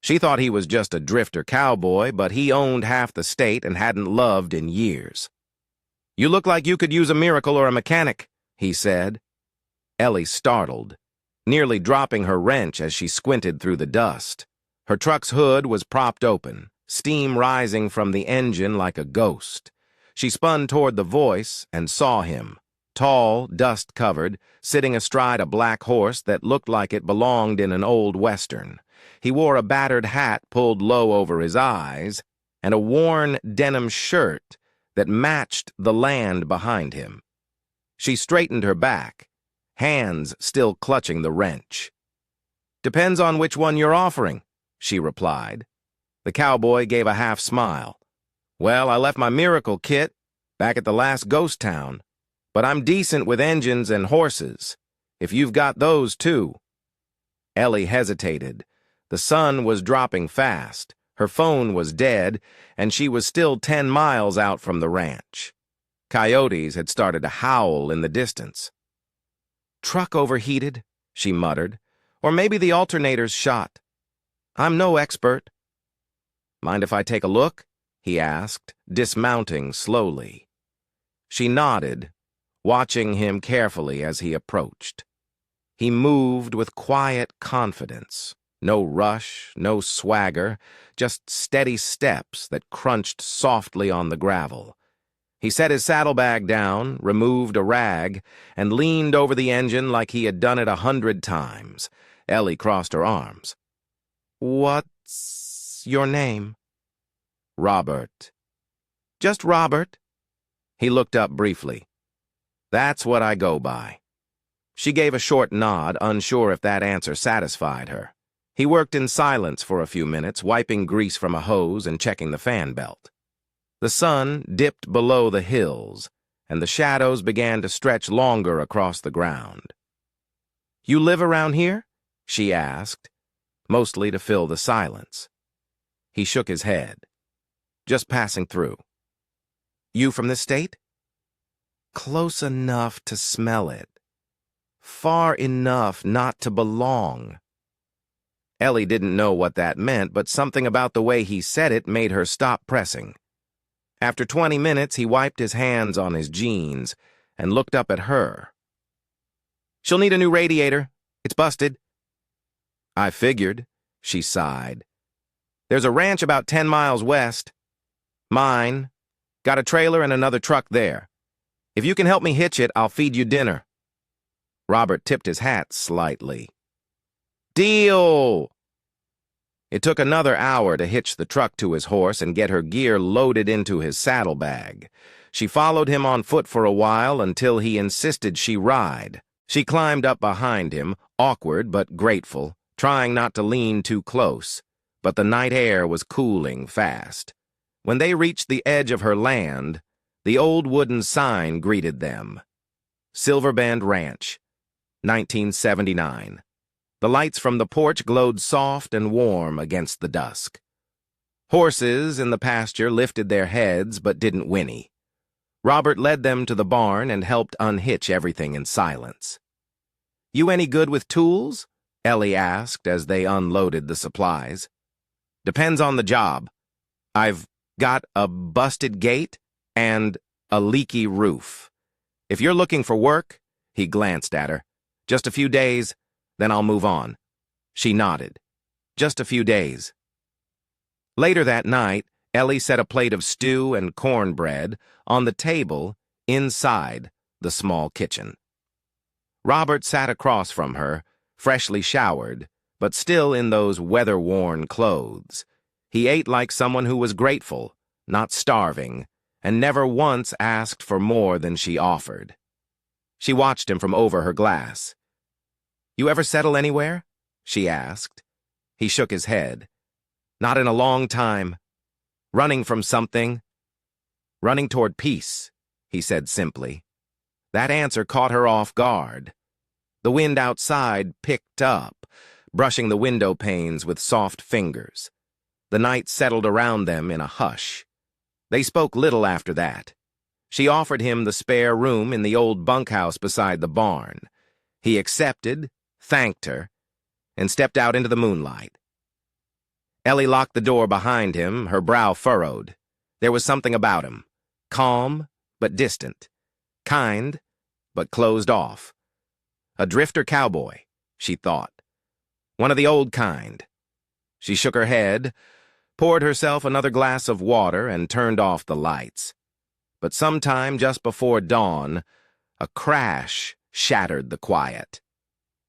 She thought he was just a drifter cowboy, but he owned half the state and hadn't loved in years. "You look like you could use a miracle or a mechanic," he said. Ellie startled, nearly dropping her wrench as she squinted through the dust. Her truck's hood was propped open, steam rising from the engine like a ghost. She spun toward the voice and saw him, tall, dust-covered, sitting astride a black horse that looked like it belonged in an old western. He wore a battered hat pulled low over his eyes and a worn denim shirt that matched the land behind him. She straightened her back, hands still clutching the wrench. "Depends on which one you're offering," she replied. The cowboy gave a half smile. "Well, I left my miracle kit back at the last ghost town, but I'm decent with engines and horses, if you've got those too." Ellie hesitated. The sun was dropping fast, her phone was dead, and she was still 10 miles out from the ranch. Coyotes had started to howl in the distance. "Truck overheated," she muttered, "or maybe the alternator's shot. I'm no expert." "Mind if I take a look?" he asked, dismounting slowly. She nodded, watching him carefully as he approached. He moved with quiet confidence. No rush, no swagger, just steady steps that crunched softly on the gravel. He set his saddlebag down, removed a rag, and leaned over the engine like he had done it 100 times. Ellie crossed her arms. "What's your name?" "Robert." "Just Robert?" He looked up briefly. "That's what I go by." She gave a short nod, unsure if that answer satisfied her. He worked in silence for a few minutes, wiping grease from a hose and checking the fan belt. The sun dipped below the hills, and the shadows began to stretch longer across the ground. "You live around here?" she asked, mostly to fill the silence. He shook his head. "Just passing through." "You from this state?" "Close enough to smell it. Far enough not to belong." Ellie didn't know what that meant, but something about the way he said it made her stop pressing. After 20 minutes, he wiped his hands on his jeans and looked up at her. "She'll need a new radiator. It's busted." "I figured," she sighed. "There's a ranch about 10 miles west. Mine. Got a trailer and another truck there. If you can help me hitch it, I'll feed you dinner." Robert tipped his hat slightly. "Deal!" It took another hour to hitch the truck to his horse and get her gear loaded into his saddlebag. She followed him on foot for a while until he insisted she ride. She climbed up behind him, awkward but grateful, trying not to lean too close, but the night air was cooling fast. When they reached the edge of her land, the old wooden sign greeted them. Silverbend Ranch, 1979. The lights from the porch glowed soft and warm against the dusk. Horses in the pasture lifted their heads but didn't whinny. Robert led them to the barn and helped unhitch everything in silence. "You any good with tools?" Ellie asked as they unloaded the supplies. "Depends on the job. I've got a busted gate and a leaky roof. If you're looking for work," he glanced at her, "just a few days, then I'll move on." She nodded. "Just a few days." Later that night, Ellie set a plate of stew and cornbread on the table inside the small kitchen. Robert sat across from her, freshly showered, but still in those weather-worn clothes. He ate like someone who was grateful, not starving, and never once asked for more than she offered. She watched him from over her glass. "You ever settle anywhere?" she asked. He shook his head. "Not in a long time. Running from something. Running toward peace," he said simply. That answer caught her off guard. The wind outside picked up, brushing the window panes with soft fingers. The night settled around them in a hush. They spoke little after that. She offered him the spare room in the old bunkhouse beside the barn. He accepted, thanked her, and stepped out into the moonlight. Ellie locked the door behind him, her brow furrowed. There was something about him. Calm, but distant. Kind, but closed off. A drifter cowboy, she thought. One of the old kind. She shook her head, poured herself another glass of water, and turned off the lights. But sometime just before dawn, a crash shattered the quiet.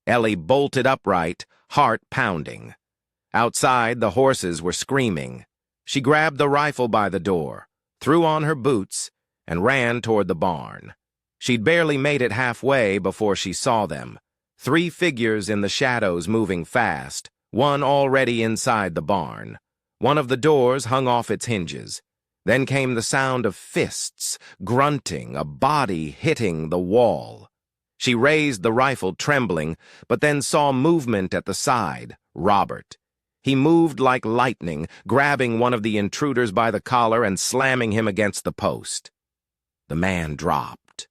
Ellie bolted upright, heart pounding. Outside, the horses were screaming. She grabbed the rifle by the door, threw on her boots, and ran toward the barn. She'd barely made it halfway before she saw them. 3 figures in the shadows moving fast, one already inside the barn. One of the doors hung off its hinges. Then came the sound of fists, grunting, a body hitting the wall. She raised the rifle, trembling, but then saw movement at the side. Robert. He moved like lightning, grabbing one of the intruders by the collar and slamming him against the post. The man dropped.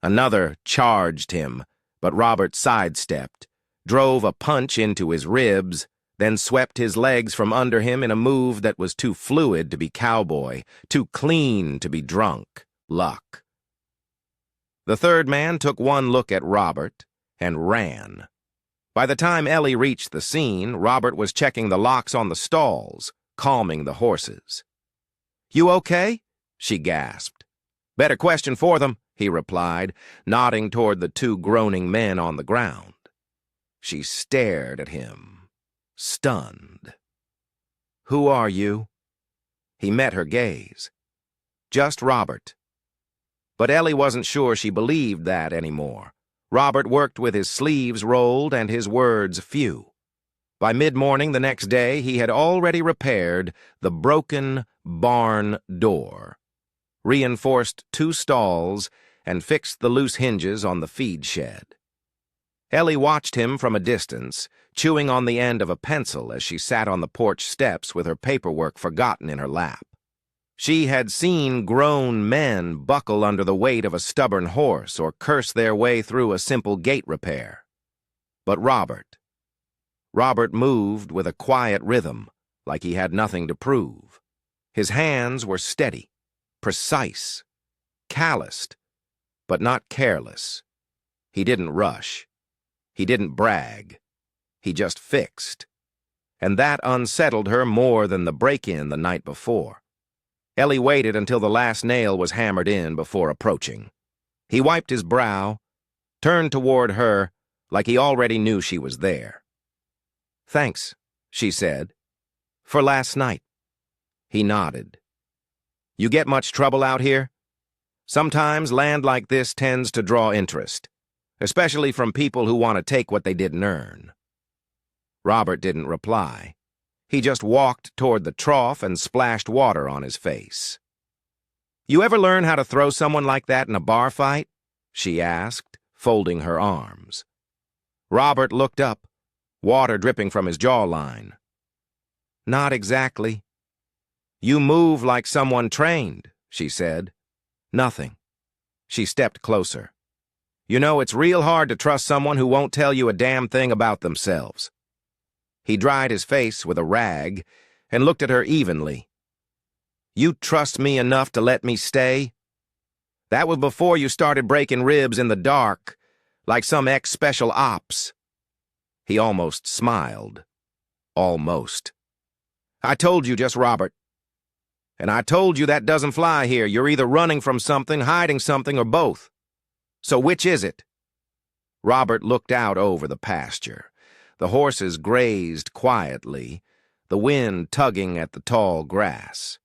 Another charged him, but Robert sidestepped, drove a punch into his ribs, then swept his legs from under him in a move that was too fluid to be cowboy, too clean to be drunk luck. The third man took one look at Robert and ran. By the time Ellie reached the scene, Robert was checking the locks on the stalls, calming the horses. "You okay?" she gasped. "Better question for them," he replied, nodding toward the 2 groaning men on the ground. She stared at him, stunned. "Who are you?" He met her gaze. "Just Robert." But Ellie wasn't sure she believed that anymore. Robert worked with his sleeves rolled and his words few. By mid-morning the next day, he had already repaired the broken barn door, reinforced 2 stalls, and fixed the loose hinges on the feed shed. Ellie watched him from a distance, chewing on the end of a pencil as she sat on the porch steps with her paperwork forgotten in her lap. She had seen grown men buckle under the weight of a stubborn horse or curse their way through a simple gate repair. But Robert moved with a quiet rhythm, like he had nothing to prove. His hands were steady, precise, calloused, but not careless. He didn't rush. He didn't brag. He just fixed. And that unsettled her more than the break-in the night before. Ellie waited until the last nail was hammered in before approaching. He wiped his brow, turned toward her like he already knew she was there. "Thanks," she said. "For last night." He nodded. "You get much trouble out here?" "Sometimes land like this tends to draw interest, especially from people who want to take what they didn't earn." Robert didn't reply. He just walked toward the trough and splashed water on his face. "You ever learn how to throw someone like that in a bar fight?" she asked, folding her arms. Robert looked up, water dripping from his jawline. "Not exactly." "You move like someone trained," she said. "Nothing." She stepped closer. "You know, it's real hard to trust someone who won't tell you a damn thing about themselves." He dried his face with a rag and looked at her evenly. "You trust me enough to let me stay? That was before you started breaking ribs in the dark, like some ex-special ops." He almost smiled. Almost. "I told you just Robert. And I told you that doesn't fly here. You're either running from something, hiding something, or both. So which is it?" Robert looked out over the pasture. The horses grazed quietly, the wind tugging at the tall grass.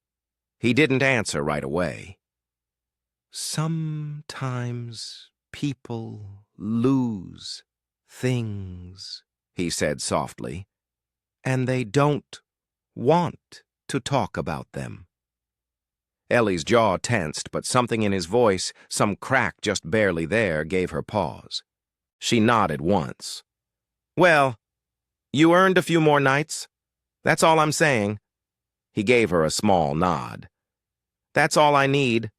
He didn't answer right away. "Sometimes people lose things," he said softly, "and they don't want to talk about them." Ellie's jaw tensed, but something in his voice, some crack just barely there, gave her pause. She nodded once. "Well, you earned a few more nights. That's all I'm saying." He gave her a small nod. "That's all I need."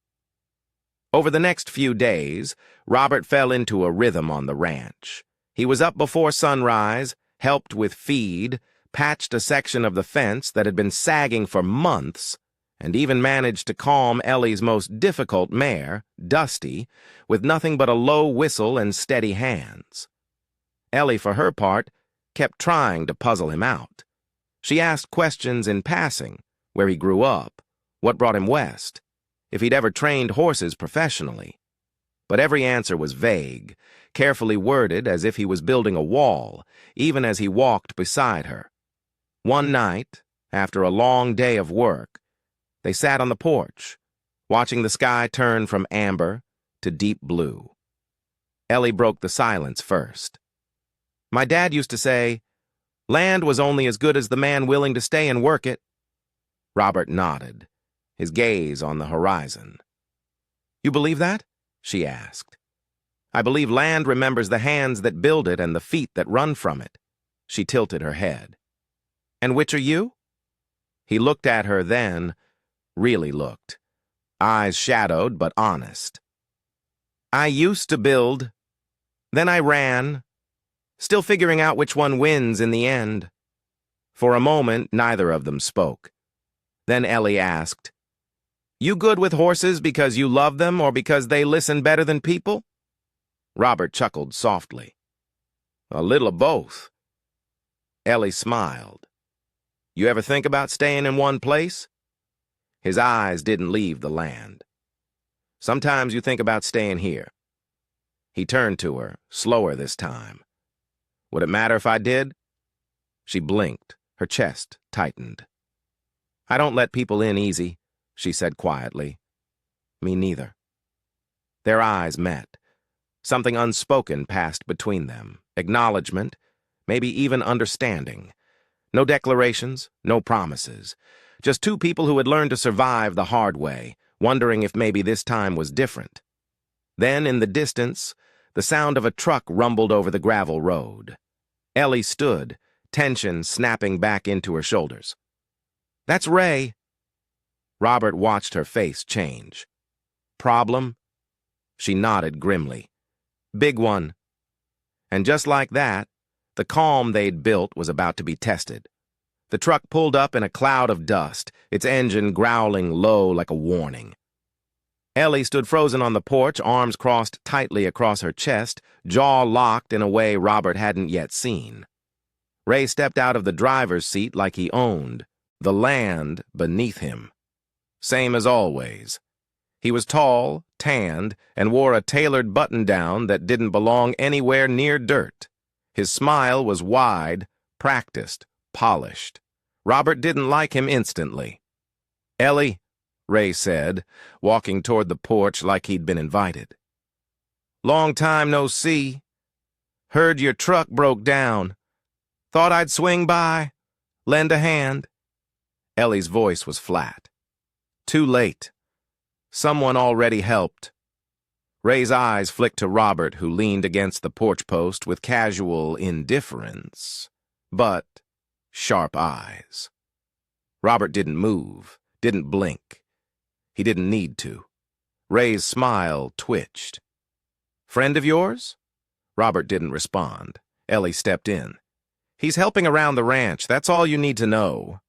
Over the next few days, Robert fell into a rhythm on the ranch. He was up before sunrise, helped with feed, patched a section of the fence that had been sagging for months, and even managed to calm Ellie's most difficult mare, Dusty, with nothing but a low whistle and steady hands. Ellie, for her part, kept trying to puzzle him out. She asked questions in passing, where he grew up, what brought him west, if he'd ever trained horses professionally. But every answer was vague, carefully worded as if he was building a wall, even as he walked beside her. One night, after a long day of work, they sat on the porch, watching the sky turn from amber to deep blue. Ellie broke the silence first. "My dad used to say, land was only as good as the man willing to stay and work it." Robert nodded, his gaze on the horizon. "You believe that?" she asked. "I believe land remembers the hands that build it and the feet that run from it." She tilted her head. "And which are you?" He looked at her then, really looked, eyes shadowed but honest. "I used to build. Then I ran, still figuring out which one wins in the end." For a moment, neither of them spoke. Then Ellie asked, "You good with horses because you love them or because they listen better than people?" Robert chuckled softly. "A little of both." Ellie smiled. "You ever think about staying in one place?" His eyes didn't leave the land. "Sometimes you think about staying here." He turned to her, slower this time. "Would it matter if I did?" She blinked, her chest tightened. "I don't let people in easy," she said quietly. "Me neither." Their eyes met. Something unspoken passed between them, acknowledgement, maybe even understanding. No declarations, no promises. Just two people who had learned to survive the hard way, wondering if maybe this time was different. Then, in the distance, the sound of a truck rumbled over the gravel road. Ellie stood, tension snapping back into her shoulders. "That's Ray." Robert watched her face change. "Problem?" She nodded grimly. "Big one." And just like that, the calm they'd built was about to be tested. The truck pulled up in a cloud of dust, its engine growling low like a warning. Ellie stood frozen on the porch, arms crossed tightly across her chest, jaw locked in a way Robert hadn't yet seen. Ray stepped out of the driver's seat like he owned the land beneath him. Same as always. He was tall, tanned, and wore a tailored button-down that didn't belong anywhere near dirt. His smile was wide, practiced, polished. Robert didn't like him instantly. "Ellie," Ray said, walking toward the porch like he'd been invited. "Long time no see. Heard your truck broke down. Thought I'd swing by, lend a hand." Ellie's voice was flat. "Too late. Someone already helped." Ray's eyes flicked to Robert, who leaned against the porch post with casual indifference, but sharp eyes. Robert didn't move, didn't blink. He didn't need to. Ray's smile twitched. "Friend of yours?" Robert didn't respond. Ellie stepped in. "He's helping around the ranch, that's all you need to know."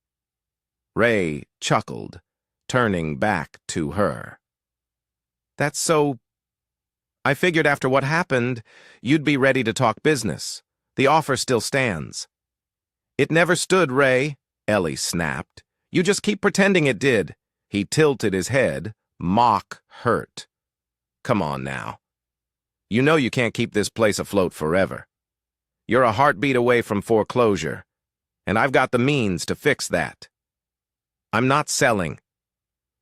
Ray chuckled, turning back to her. "That's so... I figured after what happened, you'd be ready to talk business. The offer still stands." "It never stood, Ray," Ellie snapped. "You just keep pretending it did." He tilted his head, mock hurt. "Come on now. You know you can't keep this place afloat forever. You're a heartbeat away from foreclosure, and I've got the means to fix that. I'm not selling."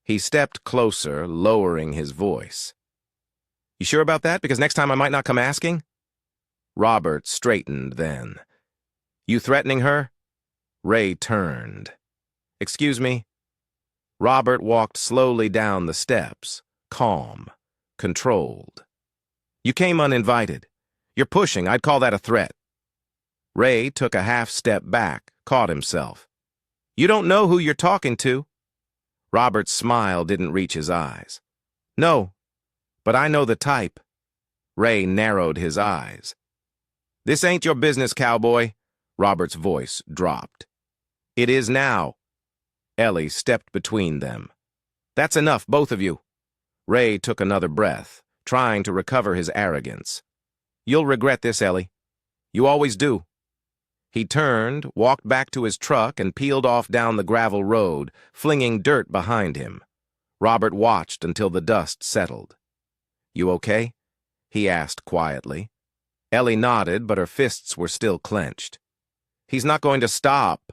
He stepped closer, lowering his voice. "You sure about that? Because next time I might not come asking?" Robert straightened then. "You threatening her?" Ray turned. "Excuse me?" Robert walked slowly down the steps, calm, controlled. "You came uninvited. You're pushing. I'd call that a threat." Ray took a half step back, caught himself. "You don't know who you're talking to." Robert's smile didn't reach his eyes. "No, but I know the type." Ray narrowed his eyes. "This ain't your business, cowboy." Robert's voice dropped. It is now. Ellie stepped between them. That's enough, both of you. Ray took another breath, trying to recover his arrogance. You'll regret this, Ellie. You always do. He turned, walked back to his truck, and peeled off down the gravel road, flinging dirt behind him. Robert watched until the dust settled. You okay? He asked quietly. Ellie nodded, but her fists were still clenched. He's not going to stop.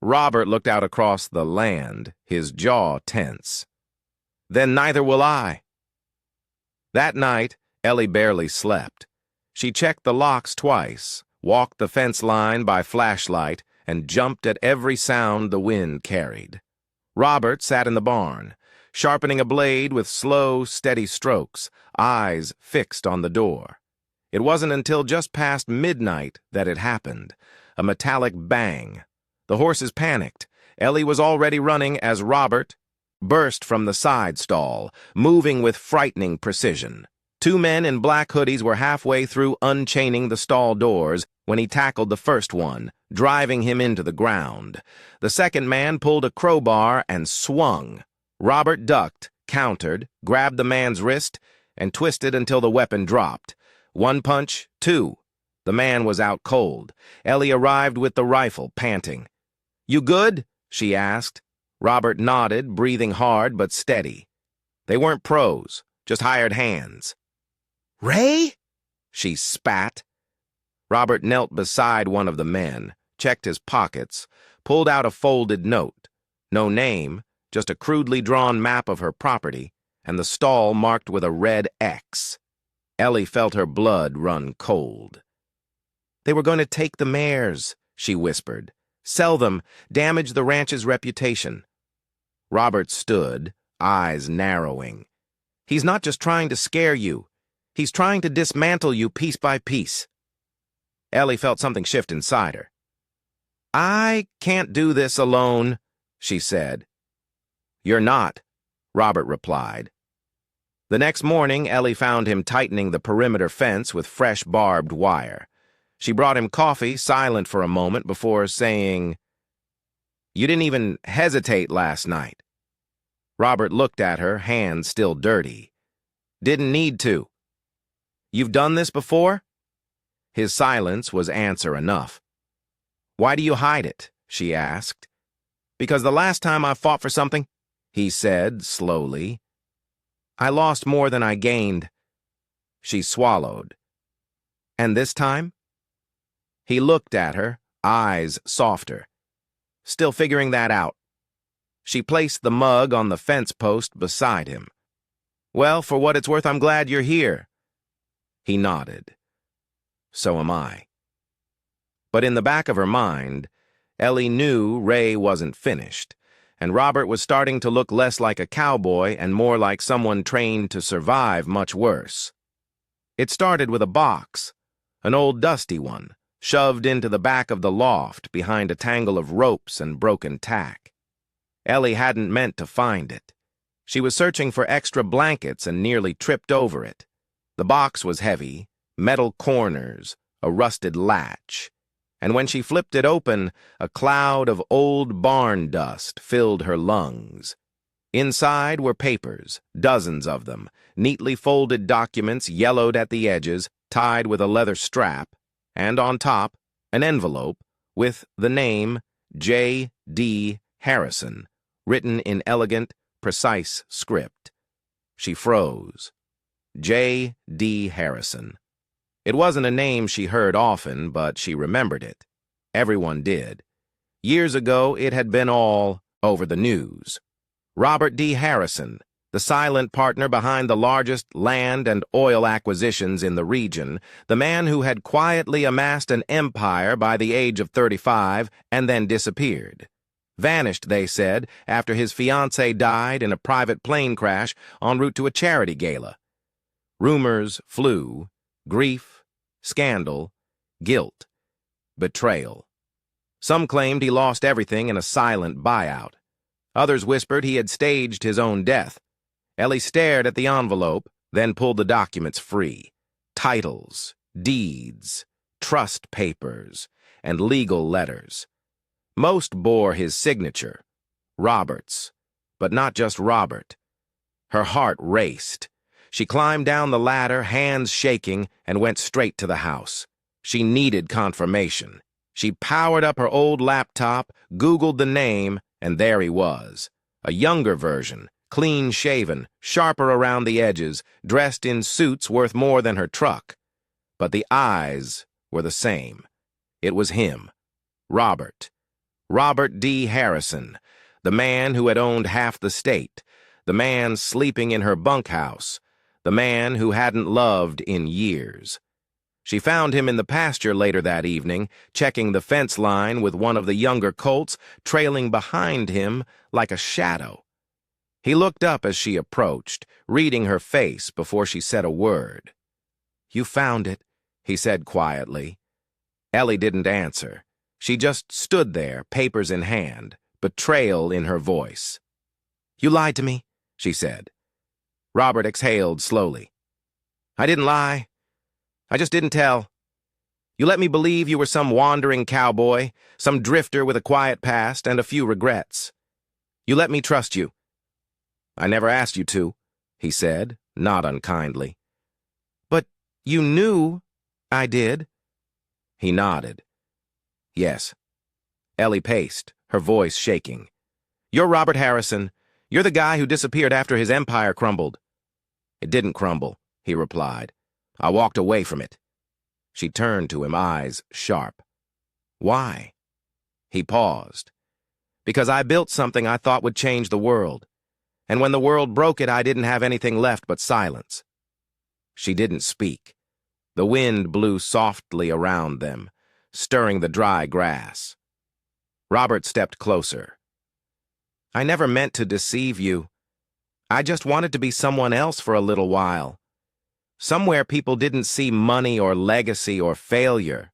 Robert looked out across the land, his jaw tense. Then neither will I. That night, Ellie barely slept. She checked the locks twice, walked the fence line by flashlight, and jumped at every sound the wind carried. Robert sat in the barn, sharpening a blade with slow, steady strokes, eyes fixed on the door. It wasn't until just past midnight that it happened. A metallic bang. The horses panicked. Ellie was already running as Robert burst from the side stall, moving with frightening precision. Two men in black hoodies were halfway through unchaining the stall doors when he tackled the first one, driving him into the ground. The second man pulled a crowbar and swung. Robert ducked, countered, grabbed the man's wrist, and twisted until the weapon dropped. One punch, two. The man was out cold. Ellie arrived with the rifle, panting. You good? She asked. Robert nodded, breathing hard but steady. They weren't pros, just hired hands. Ray? She spat. Robert knelt beside one of the men, checked his pockets, pulled out a folded note. No name, just a crudely drawn map of her property, and the stall marked with a red X. Ellie felt her blood run cold. They were going to take the mares, she whispered. Sell them, damage the ranch's reputation. Robert stood, eyes narrowing. He's not just trying to scare you. He's trying to dismantle you piece by piece. Ellie felt something shift inside her. I can't do this alone, she said. You're not, Robert replied. The next morning, Ellie found him tightening the perimeter fence with fresh barbed wire. She brought him coffee, silent for a moment before saying, You didn't even hesitate last night. Robert looked at her, hands still dirty. Didn't need to. You've done this before? His silence was answer enough. Why do you hide it? She asked. Because the last time I fought for something, he said slowly, I lost more than I gained. She swallowed. And this time? He looked at her, eyes softer. Still figuring that out. She placed the mug on the fence post beside him. Well, for what it's worth, I'm glad you're here. He nodded. So am I. But in the back of her mind, Ellie knew Ray wasn't finished, and Robert was starting to look less like a cowboy and more like someone trained to survive much worse. It started with a box, an old dusty one, shoved into the back of the loft behind a tangle of ropes and broken tack. Ellie hadn't meant to find it. She was searching for extra blankets and nearly tripped over it. The box was heavy, metal corners, a rusted latch, and when she flipped it open, a cloud of old barn dust filled her lungs. Inside were papers, dozens of them, neatly folded documents yellowed at the edges, tied with a leather strap, and on top, an envelope with the name J. D. Harrison, written in elegant, precise script. She froze. J. D. Harrison. It wasn't a name she heard often, but she remembered it. Everyone did. Years ago, it had been all over the news. Robert D. Harrison, the silent partner behind the largest land and oil acquisitions in the region, the man who had quietly amassed an empire by the age of 35 and then disappeared. Vanished, they said, after his fiancée died in a private plane crash en route to a charity gala. Rumors flew, grief, scandal, guilt, betrayal. Some claimed he lost everything in a silent buyout. Others whispered he had staged his own death. Ellie stared at the envelope, then pulled the documents free. Titles, deeds, trust papers, and legal letters. Most bore his signature, Robert's, but not just Robert. Her heart raced. She climbed down the ladder, hands shaking, and went straight to the house. She needed confirmation. She powered up her old laptop, Googled the name, and there he was. A younger version, clean-shaven, sharper around the edges, dressed in suits worth more than her truck. But the eyes were the same. It was him, Robert. Robert D. Harrison, the man who had owned half the state, the man sleeping in her bunkhouse, the man who hadn't loved in years. She found him in the pasture later that evening, checking the fence line with one of the younger colts trailing behind him like a shadow. He looked up as she approached, reading her face before she said a word. "You found it," he said quietly. Ellie didn't answer. She just stood there, papers in hand, betrayal in her voice. "You lied to me," she said. Robert exhaled slowly. "I didn't lie. I just didn't tell. You let me believe you were some wandering cowboy, some drifter with a quiet past and a few regrets. You let me trust you." "I never asked you to," he said, not unkindly. "But you knew I did." He nodded. "Yes." Ellie paced, her voice shaking. "You're Robert Harrison. You're the guy who disappeared after his empire crumbled." "It didn't crumble," he replied. "I walked away from it." She turned to him, eyes sharp. "Why?" He paused. "Because I built something I thought would change the world. And when the world broke it, I didn't have anything left but silence." She didn't speak. The wind blew softly around them, stirring the dry grass. Robert stepped closer. "I never meant to deceive you. I just wanted to be someone else for a little while. Somewhere people didn't see money or legacy or failure.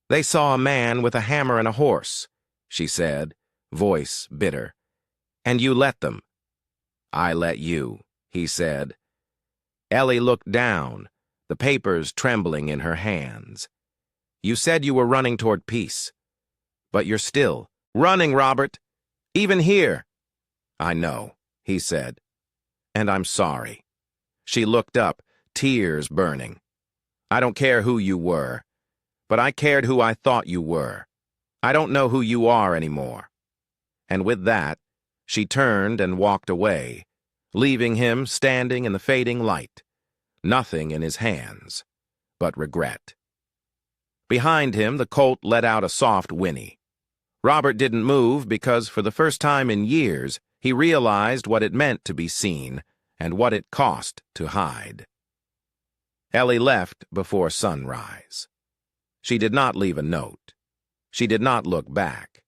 They saw a man with a hammer and a horse," she said, voice bitter. "And you let them." "I let you," he said. Ellie looked down, the papers trembling in her hands. "You said you were running toward peace. But you're still running, Robert. Even here." "I know," he said. "And I'm sorry." She looked up, tears burning. "I don't care who you were, but I cared who I thought you were. I don't know who you are anymore." And with that, she turned and walked away, leaving him standing in the fading light, nothing in his hands but regret. Behind him, the colt let out a soft whinny. Robert didn't move because, for the first time in years, he realized what it meant to be seen and what it cost to hide. Ellie left before sunrise. She did not leave a note. She did not look back.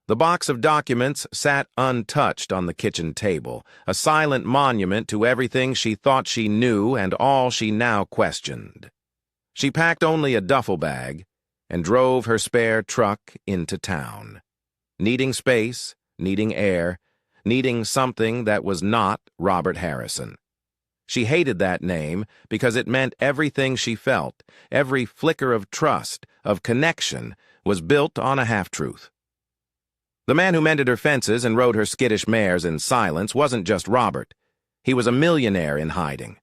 The box of documents sat untouched on the kitchen table, a silent monument to everything she thought she knew and all she now questioned. She packed only a duffel bag and drove her spare truck into town, needing space, needing air, needing something that was not Robert Harrison. She hated that name because it meant everything she felt, every flicker of trust, of connection, was built on a half-truth. The man who mended her fences and rode her skittish mares in silence wasn't just Robert. He was a millionaire in hiding,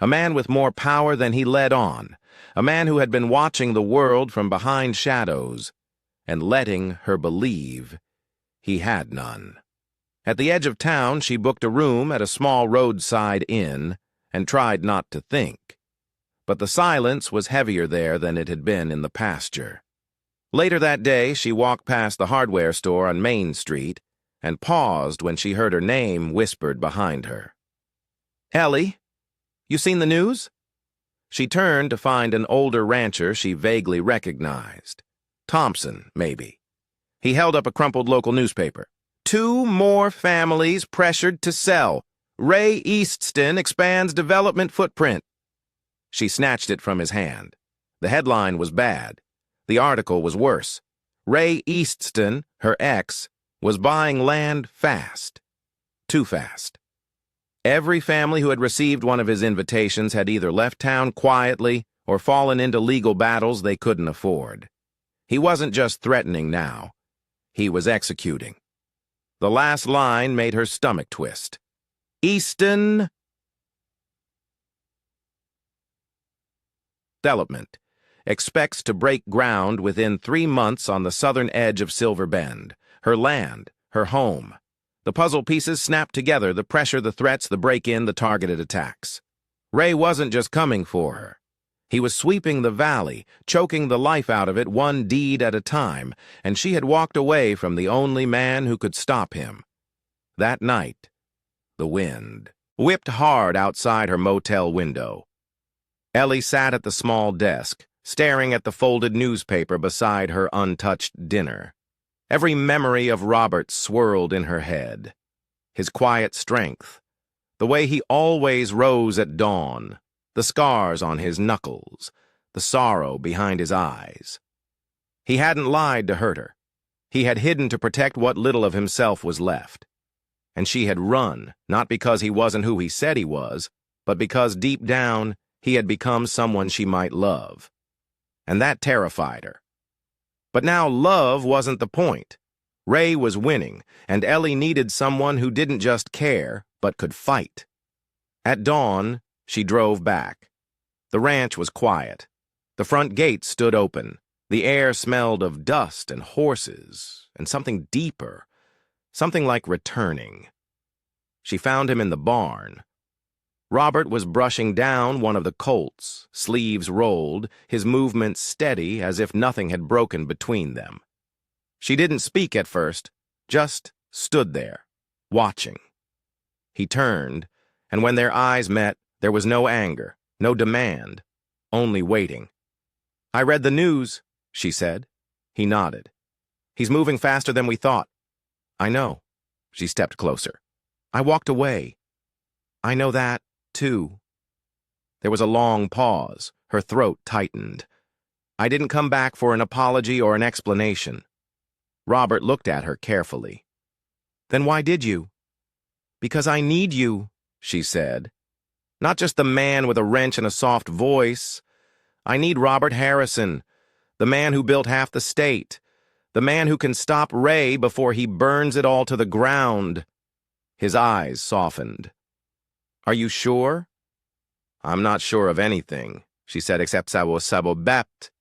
a man with more power than he led on, a man who had been watching the world from behind shadows and letting her believe he had none. At the edge of town, she booked a room at a small roadside inn and tried not to think. But the silence was heavier there than it had been in the pasture. Later that day, she walked past the hardware store on Main Street and paused when she heard her name whispered behind her. "Ellie, you seen the news?" She turned to find an older rancher she vaguely recognized. Thompson, maybe. He held up a crumpled local newspaper. "2 more families pressured to sell. Ray Eastston expands development footprint." She snatched it from his hand. The headline was bad. The article was worse. Ray Eastston, her ex, was buying land fast. Too fast. Every family who had received one of his invitations had either left town quietly or fallen into legal battles they couldn't afford. He wasn't just threatening now. he was executing. The last line made her stomach twist. Easton Development expects to break ground within 3 months on the southern edge of Silver Bend, her land, her home. The puzzle pieces snapped together, the pressure, the threats, the break-in, the targeted attacks. Ray wasn't just coming for her. He was sweeping the valley, choking the life out of it one deed at a time, and she had walked away from the only man who could stop him. That night, the wind whipped hard outside her motel window. Ellie sat at the small desk, staring at the folded newspaper beside her untouched dinner. Every memory of Robert swirled in her head. His quiet strength, the way he always rose at dawn, the scars on his knuckles, the sorrow behind his eyes. He hadn't lied to hurt her. He had hidden to protect what little of himself was left. And she had run, not because he wasn't who he said he was, but because deep down he had become someone she might love. And that terrified her. But now love wasn't the point. Ray was winning, and Ellie needed someone who didn't just care, but could fight. At dawn, she drove back. The ranch was quiet. The front gate stood open. The air smelled of dust and horses, and something deeper, something like returning. She found him in the barn. Robert was brushing down one of the colts, sleeves rolled, his movements steady as if nothing had broken between them. She didn't speak at first, just stood there, watching. He turned, and when their eyes met, there was no anger, no demand, only waiting. "I read the news," she said. He nodded. "He's moving faster than we thought." "I know." She stepped closer. "I walked away." "I know that, too." There was a long pause. Her throat tightened. "I didn't come back for an apology or an explanation." Robert looked at her carefully. "Then why did you?" "Because I need you," she said. "Not just the man with a wrench and a soft voice. I need Robert Harrison, the man who built half the state, the man who can stop Ray before he burns it all to the ground." His eyes softened. "Are you sure?" "I'm not sure of anything," she said, "except sabo bept."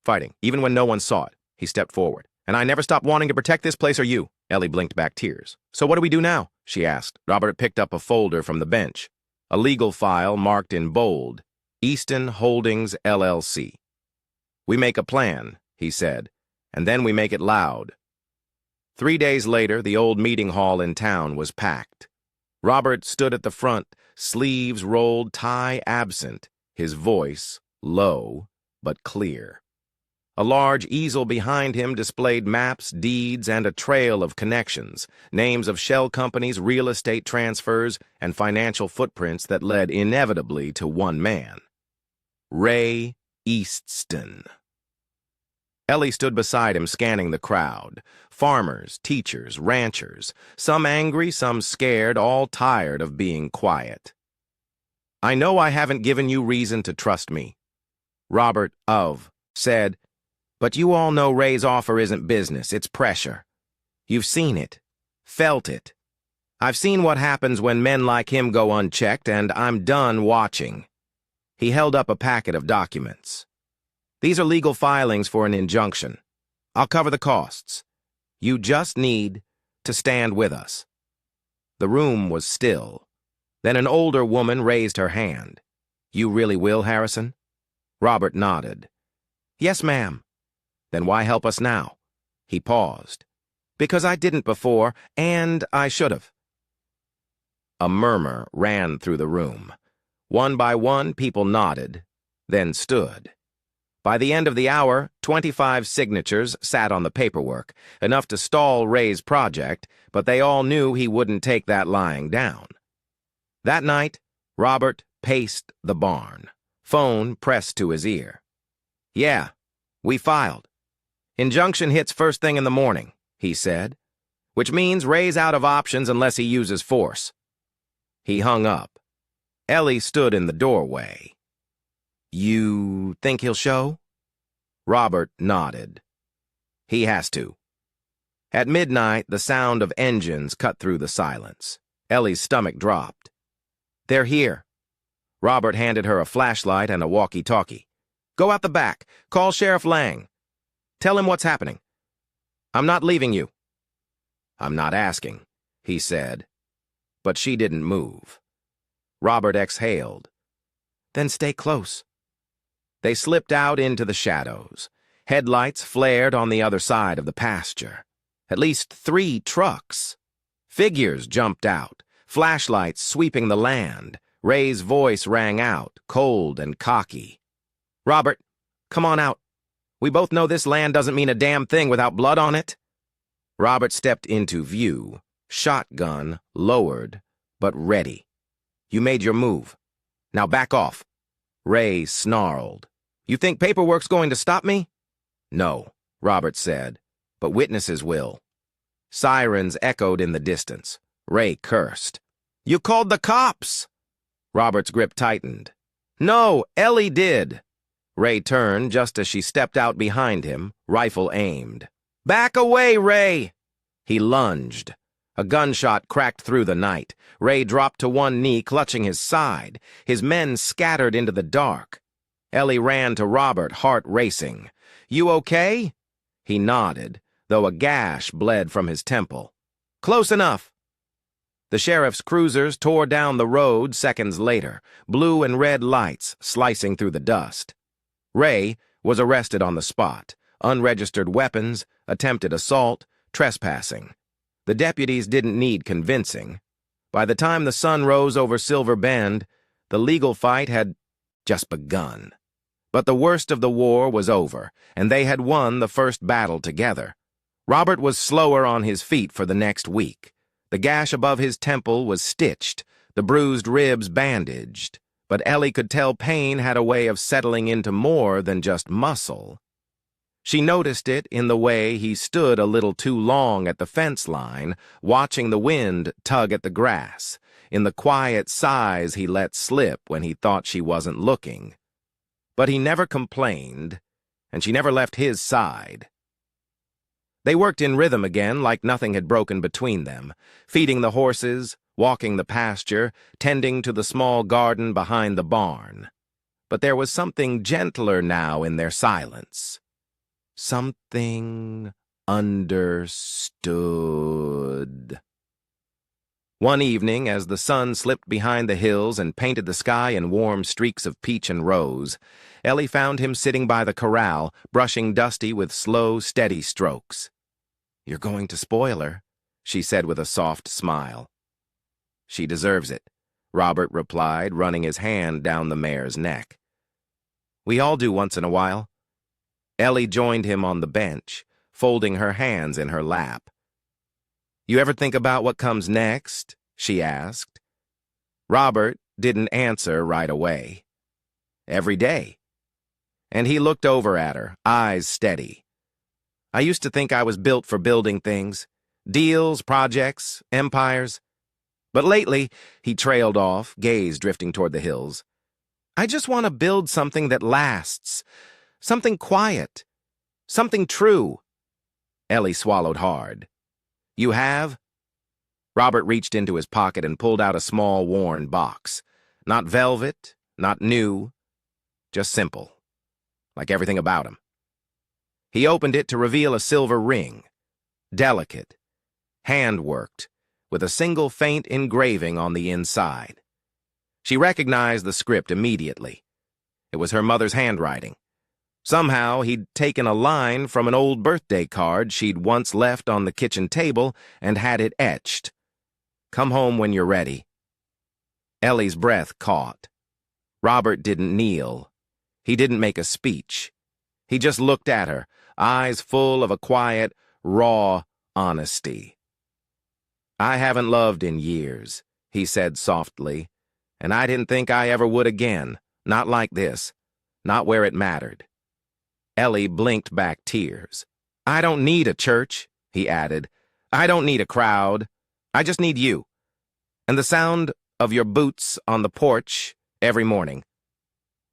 Fighting, even when no one saw it. He stepped forward. "And I never stopped wanting to protect this place or you." Ellie blinked back tears. "So what do we do now?" she asked. Robert picked up a folder from the bench. A legal file marked in bold, Easton Holdings, LLC. "We make a plan," he said, "and then we make it loud." 3 days later, the old meeting hall in town was packed. Robert stood at the front, sleeves rolled, tie absent, his voice low but clear. A large easel behind him displayed maps, deeds, and a trail of connections, names of shell companies, real estate transfers, and financial footprints that led inevitably to one man: Ray Easton. Ellie stood beside him, scanning the crowd. Farmers, teachers, ranchers, some angry, some scared, all tired of being quiet. "I know I haven't given you reason to trust me," Robert said, "but you all know Ray's offer isn't business, it's pressure. You've seen it, felt it. I've seen what happens when men like him go unchecked, and I'm done watching." He held up a packet of documents. "These are legal filings for an injunction. I'll cover the costs. You just need to stand with us." The room was still. Then an older woman raised her hand. "You really will, Harrison?" Robert nodded. "Yes, ma'am." "Then why help us now?" He paused. "Because I didn't before, and I should have." A murmur ran through the room. One by one, people nodded, then stood. By the end of the hour, 25 signatures sat on the paperwork, enough to stall Ray's project, but they all knew he wouldn't take that lying down. That night, Robert paced the barn, phone pressed to his ear. "Yeah, we filed. Injunction hits first thing in the morning," he said, "which means Ray's out of options unless he uses force." He hung up. Ellie stood in the doorway. You think he'll show? Robert nodded. He has to. At midnight, the sound of engines cut through the silence. Ellie's stomach dropped. They're here. Robert handed her a flashlight and a walkie-talkie. Go out the back. Call Sheriff Lang. Tell him what's happening. I'm not leaving you. I'm not asking, he said. But she didn't move. Robert exhaled. Then stay close. They slipped out into the shadows. Headlights flared on the other side of the pasture. At least 3 trucks. Figures jumped out, flashlights sweeping the land. Ray's voice rang out, cold and cocky. Robert, come on out. We both know this land doesn't mean a damn thing without blood on it. Robert stepped into view, shotgun lowered, but ready. You made your move. Now back off. Ray snarled. You think paperwork's going to stop me? No, Robert said, but witnesses will. Sirens echoed in the distance. Ray cursed. You called the cops! Robert's grip tightened. No, Ellie did. Ray turned just as she stepped out behind him, rifle aimed. Back away, Ray! He lunged. A gunshot cracked through the night. Ray dropped to one knee, clutching his side. His men scattered into the dark. Ellie ran to Robert, heart racing. You okay? He nodded, though a gash bled from his temple. Close enough. The sheriff's cruisers tore down the road seconds later, blue and red lights slicing through the dust. Ray was arrested on the spot. Unregistered weapons, attempted assault, trespassing. The deputies didn't need convincing. By the time the sun rose over Silver Bend, the legal fight had just begun. But the worst of the war was over, and they had won the first battle together. Robert was slower on his feet for the next week. The gash above his temple was stitched, the bruised ribs bandaged, but Ellie could tell pain had a way of settling into more than just muscle. She noticed it in the way he stood a little too long at the fence line, watching the wind tug at the grass, in the quiet sighs he let slip when he thought she wasn't looking. But he never complained, and she never left his side. They worked in rhythm again like nothing had broken between them, feeding the horses, walking the pasture, tending to the small garden behind the barn. But there was something gentler now in their silence. Something understood. One evening, as the sun slipped behind the hills and painted the sky in warm streaks of peach and rose, Ellie found him sitting by the corral, brushing Dusty with slow, steady strokes. You're going to spoil her, she said with a soft smile. She deserves it, Robert replied, running his hand down the mare's neck. We all do once in a while. Ellie joined him on the bench, folding her hands in her lap. You ever think about what comes next? She asked. Robert didn't answer right away. Every day. And he looked over at her, eyes steady. I used to think I was built for building things. Deals, projects, empires. But lately, he trailed off, gaze drifting toward the hills. I just want to build something that lasts. Something quiet. Something true. Ellie swallowed hard. You have? Robert reached into his pocket and pulled out a small, worn box. Not velvet, not new, just simple. Like everything about him. He opened it to reveal a silver ring. Delicate. Hand-worked, with a single faint engraving on the inside. She recognized the script immediately. It was her mother's handwriting. Somehow, he'd taken a line from an old birthday card she'd once left on the kitchen table and had it etched. Come home when you're ready. Ellie's breath caught. Robert didn't kneel. He didn't make a speech. He just looked at her, eyes full of a quiet, raw honesty. I haven't loved in years, he said softly, and I didn't think I ever would again, not like this, not where it mattered. Ellie blinked back tears. I don't need a church, he added. I don't need a crowd. I just need you. And the sound of your boots on the porch every morning?"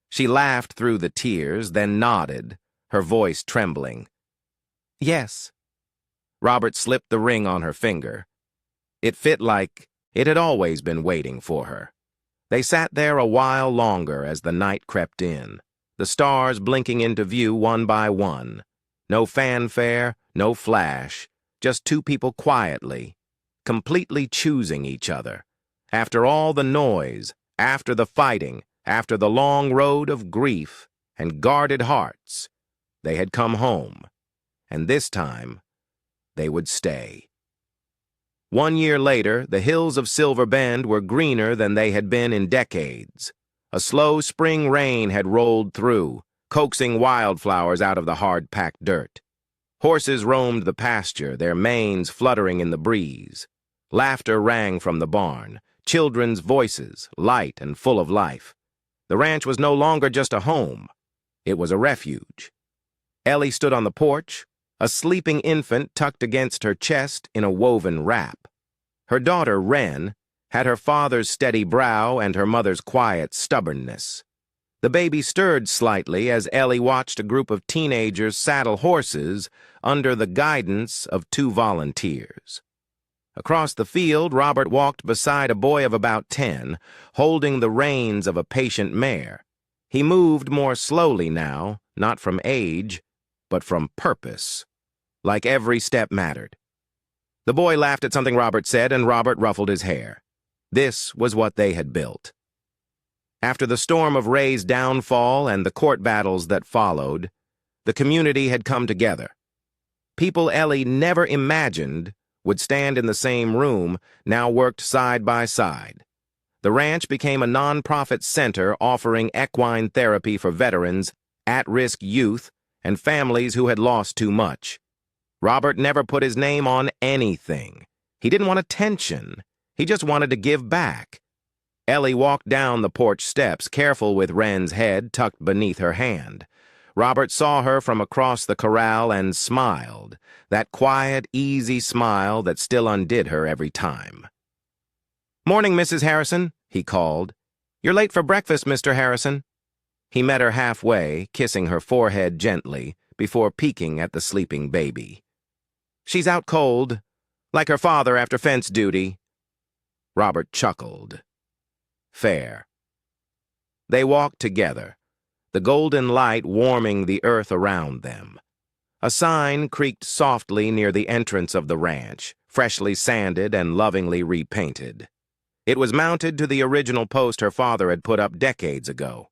She laughed through the tears, then nodded, her voice trembling. "Yes." Robert slipped the ring on her finger. It fit like it had always been waiting for her. They sat there a while longer as the night crept in, the stars blinking into view one by one. No fanfare, no flash, just two people quietly, completely choosing each other. After all the noise, after the fighting, after the long road of grief and guarded hearts, they had come home, and this time they would stay. 1 year later, the hills of Silver Bend were greener than they had been in decades. A slow spring rain had rolled through, coaxing wildflowers out of the hard-packed dirt. Horses roamed the pasture, their manes fluttering in the breeze. Laughter rang from the barn, children's voices, light and full of life. The ranch was no longer just a home. It was a refuge. Ellie stood on the porch, a sleeping infant tucked against her chest in a woven wrap. Her daughter, Wren, had her father's steady brow and her mother's quiet stubbornness. The baby stirred slightly as Ellie watched a group of teenagers saddle horses under the guidance of 2 volunteers. Across the field, Robert walked beside a boy of about 10, holding the reins of a patient mare. He moved more slowly now, not from age, but from purpose. Like every step mattered. The boy laughed at something Robert said, and Robert ruffled his hair. This was what they had built. After the storm of Ray's downfall and the court battles that followed, the community had come together. People Ellie never imagined would stand in the same room now worked side by side. The ranch became a non-profit center offering equine therapy for veterans, at-risk youth, and families who had lost too much. Robert never put his name on anything. He didn't want attention. He just wanted to give back. Ellie walked down the porch steps, careful with Wren's head tucked beneath her hand. Robert saw her from across the corral and smiled, that quiet, easy smile that still undid her every time. "Morning, Mrs. Harrison," he called. "You're late for breakfast, Mr. Harrison." He met her halfway, kissing her forehead gently, before peeking at the sleeping baby. "She's out cold, like her father after fence duty." Robert chuckled. Fair. They walked together, the golden light warming the earth around them. A sign creaked softly near the entrance of the ranch, freshly sanded and lovingly repainted. It was mounted to the original post her father had put up decades ago.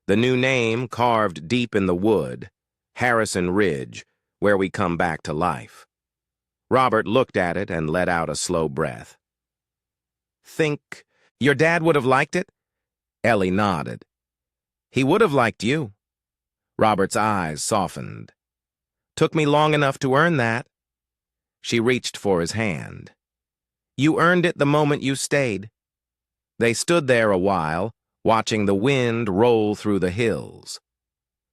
The new name carved deep in the wood, Harrison Ridge, where we come back to life. Robert looked at it and let out a slow breath. "Think your dad would have liked it?" Ellie nodded. "He would have liked you." Robert's eyes softened. "Took me long enough to earn that." She reached for his hand. "You earned it the moment you stayed." They stood there a while, watching the wind roll through the hills.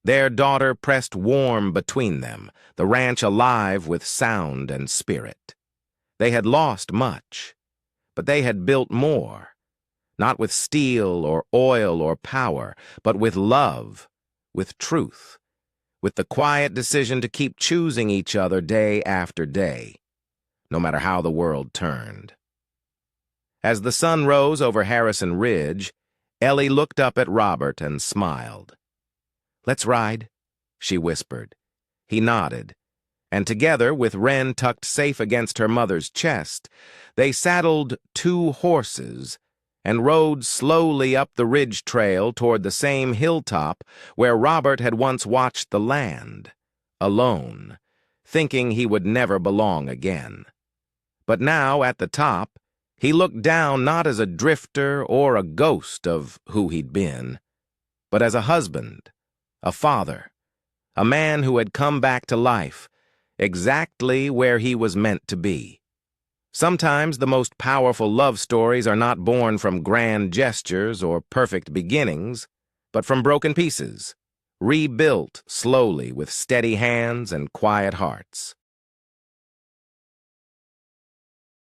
Their daughter pressed warm between them, the ranch alive with sound and spirit. They had lost much, but they had built more, not with steel or oil or power, but with love, with truth, with the quiet decision to keep choosing each other day after day, no matter how the world turned. As the sun rose over Harrison Ridge, Ellie looked up at Robert and smiled. "Let's ride," she whispered. He nodded, and together, with Wren tucked safe against her mother's chest, they saddled 2 horses and rode slowly up the ridge trail toward the same hilltop where Robert had once watched the land, alone, thinking he would never belong again. But now, at the top, he looked down not as a drifter or a ghost of who he'd been, but as a husband, a father, a man who had come back to life, exactly where he was meant to be. Sometimes the most powerful love stories are not born from grand gestures or perfect beginnings, but from broken pieces, rebuilt slowly with steady hands and quiet hearts.